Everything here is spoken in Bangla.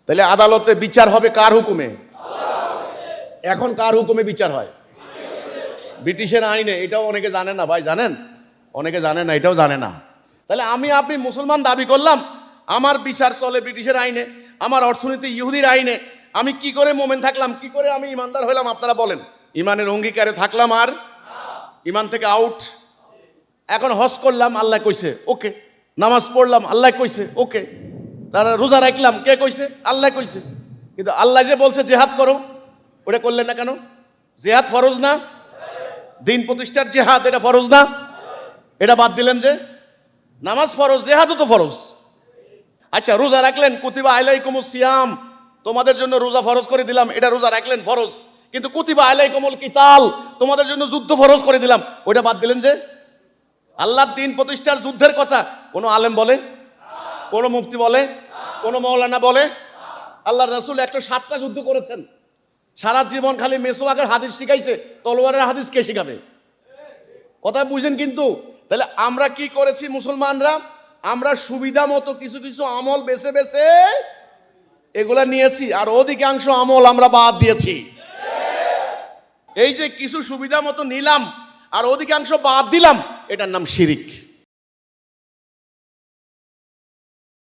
তাহলে আদালতে বিচার হবে কার হুকুমে? এখন কার হুকুমে বিচার হয়? ব্রিটিশের আইনে। এটাও অনেকে জানে না ভাই, জানেন? অনেকে জানে না, এটাও জানে না। তাহলে আমি আপনি মুসলমান দাবি করলাম, আমার বিচার চলে ব্রিটিশের আইনে, আমার অর্থনীতি ইহুদির আইনে। আমি কি করে মোমেন থাকলাম, কি করে আমি ইমানদার হইলাম? আপনারা বলেন। ইমানের অঙ্গীকারে থাকলাম আর ইমান থেকে আউট। এখন হজ করলাম, আল্লাহ কইছে ওকে। নামাজ পড়লাম, আল্লাহ কইছে ওকে। তারা রোজা রাখলাম, কে কইছে? আল্লাহ কইছে। কিন্তু আল্লাহ যে বলছে জেহাদ করো, ওটা করলেন না কেন? জেহাদ ফরজ না? দিন প্রতিষ্ঠার জেহাদ, এটা ফরজ না? এটা বাদ দিলেন যে? নামাজ ফরজ, জেহাদও তো ফরজ। আচ্ছা, রোজা রাখলেন, কুতিবা আলাইকুমুস সিয়াম, তোমাদের জন্য রোজা ফরজ করে দিলাম, এটা রোজা রাখলেন ফরজ। কিন্তু কুতিবা আলাইকুমুল কিতাল, তোমাদের জন্য যুদ্ধ ফরজ করে দিলাম, ওইটা বাদ দিলেন যে? আল্লাহর দিন প্রতিষ্ঠার যুদ্ধের কথা কোনো আলেম বলে? কোনো মুফতি বলে? কোনো মৌলানা বলে? আল্লাহর রাসূল 107টা যুদ্ধ করেছেন, সারা জীবন খালি মেসওয়াকের হাদিস শিখাইছে, তলোয়ারের হাদিস কে শিখাবে? কথা বুঝেন কিন্তু। তাহলে আমরা কি করেছি মুসলমানরা? আমরা সুবিধা মতো কিছু কিছু আমল বেছে বেছে এগুলা নিয়েছি, আর অধিকাংশ আমল আমরা বাদ দিয়েছি। এই যে কিছু সুবিধা মতো নিলাম আর অধিকাংশ বাদ দিলাম, এটার নাম শিরিক।